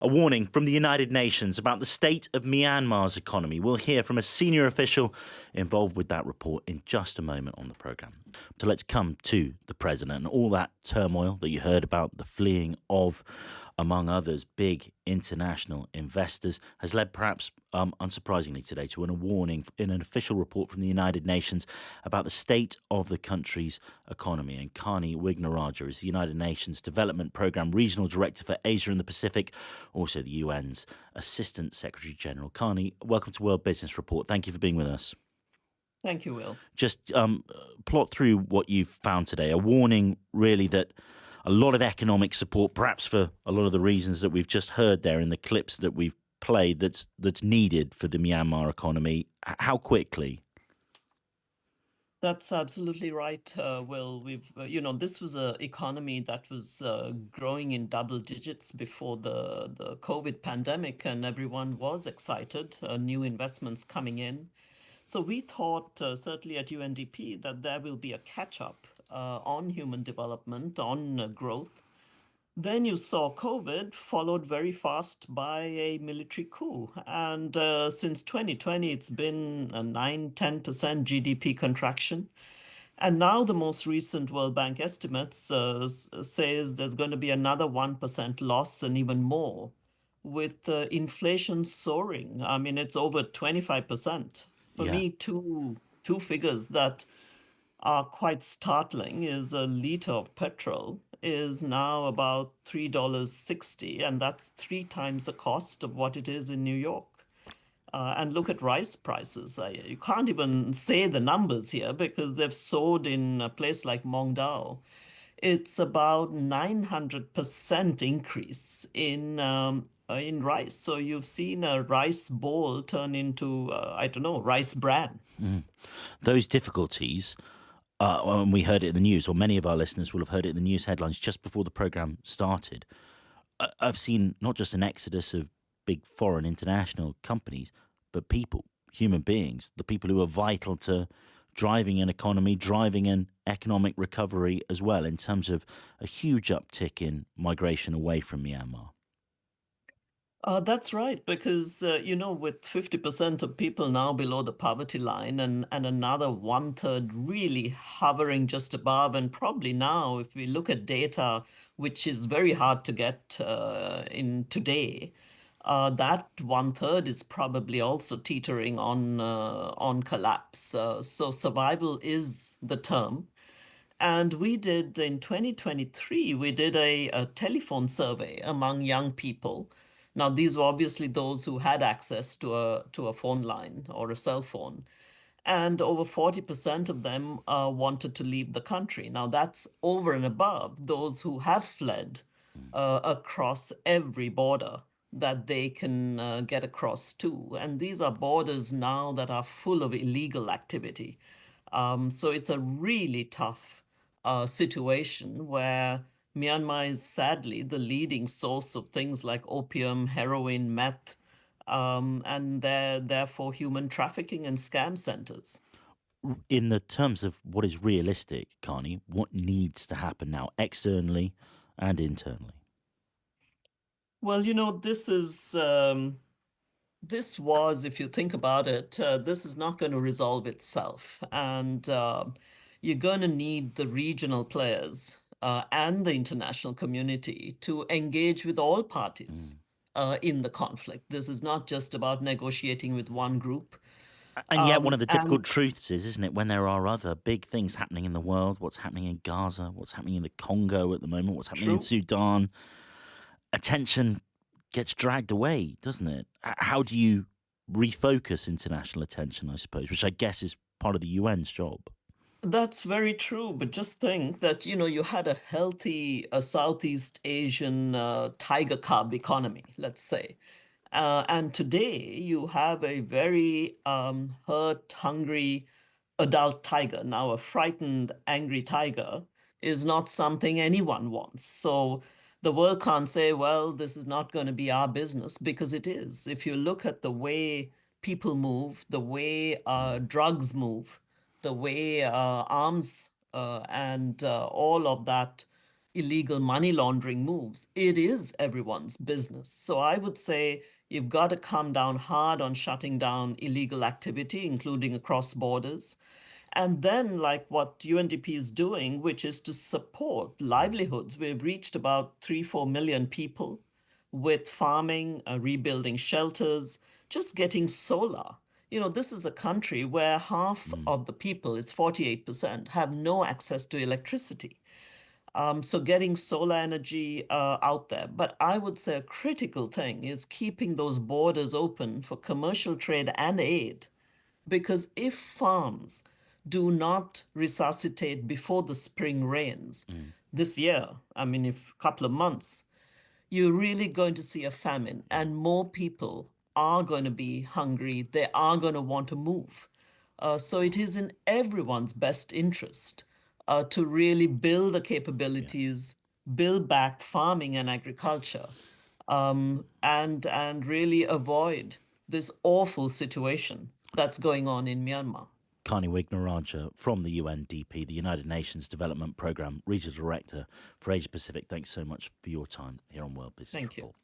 A warning from the United Nations about the state of Myanmar's economy. We'll hear from a senior official involved with that report in just a moment on the programme. So let's come to the president and all that turmoil that you heard about, the fleeing of, among others, big international investors, has led perhaps unsurprisingly today to a warning in an official report from the United Nations about the state of the country's economy. And Kani Wignaraja is the United Nations Development Programme Regional Director for Asia and the Pacific, also the UN's Assistant Secretary General. Kani, welcome to World Business Report. Thank you for being with us. Thank you, Will. Just plot through what you've found today. A warning, really, that a lot of economic support, perhaps for a lot of the reasons that we've just heard there in the clips that we've played, that's needed for the Myanmar economy. How quickly? That's absolutely right, Will. This was an economy that was growing in double digits before the COVID pandemic, and everyone was excited, new investments coming in. So we thought, certainly at UNDP, that there will be a catch-up on human development, on growth. Then you saw COVID followed very fast by a military coup. And since 2020, it's been a 9-10% GDP contraction. And now the most recent World Bank estimates says there's going to be another 1% loss and even more, with inflation soaring. I mean, it's over 25%. For Yeah. me, two figures that are quite startling is a liter of petrol is now about $3.60, and that's three times the cost of what it is in New York. And look at rice prices. You can't even say the numbers here because they've soared in a place like Mongdao. It's about 900% increase in rice. So you've seen a rice bowl turn into, I don't know, rice bran. Those difficulties, when we heard it in the news, or many of our listeners will have heard it in the news headlines just before the programme started. I've seen not just an exodus of big foreign international companies, but people, human beings, the people who are vital to driving an economy, driving an economic recovery as well, in terms of a huge uptick in migration away from Myanmar. That's right, because with 50% of people now below the poverty line and another one third really hovering just above, and probably now, if we look at data, which is very hard to get in today, that one third is probably also teetering on collapse. So survival is the term. And we did in 2023, we did a telephone survey among young people. Now, these were obviously those who had access to a phone line or a cell phone. And over 40% of them wanted to leave the country. Now, that's over and above those who have fled across every border that they can get across to. And these are borders now that are full of illegal activity. So it's a really tough situation where Myanmar is sadly the leading source of things like opium, heroin, meth, and they're therefore human trafficking and scam centers. In the terms of what is realistic, Carney, what needs to happen now, externally and internally? Well, this was, if you think about it, this is not going to resolve itself, and you're going to need the regional players and the international community to engage with all parties in the conflict. This is not just about negotiating with one group. And yet, one of the difficult And truths is, isn't it, when there are other big things happening in the world, what's happening in Gaza, what's happening in the Congo at the moment, what's happening in true. Sudan, attention gets dragged away, doesn't it? How do you refocus international attention, I suppose, which I guess is part of the UN's job? That's very true, but just think that, you had a healthy Southeast Asian tiger cub economy, let's say. And today you have a very hurt, hungry adult tiger. Now, a frightened, angry tiger is not something anyone wants. So the world can't say, well, this is not going to be our business, because it is. If you look at the way people move, the way drugs move, the way arms and all of that illegal money laundering moves, it is everyone's business. So I would say you've got to come down hard on shutting down illegal activity, including across borders. And then, like what UNDP is doing, which is to support livelihoods. We've reached about 3-4 million people with farming, rebuilding shelters, just getting solar. This is a country where half of the people, it's 48%, have no access to electricity. So getting solar energy out there. But I would say a critical thing is keeping those borders open for commercial trade and aid. Because if farms do not resuscitate before the spring rains this year, I mean, if a couple of months, you're really going to see a famine, and more people are going to be hungry. They are going to want to move. So it is in everyone's best interest to really build the capabilities, build back farming and agriculture, and really avoid this awful situation that's going on in Myanmar. Kani Wignaraja from the UNDP, the United Nations Development Programme, Regional Director for Asia Pacific. Thanks so much for your time here on World Business Thank you. Report.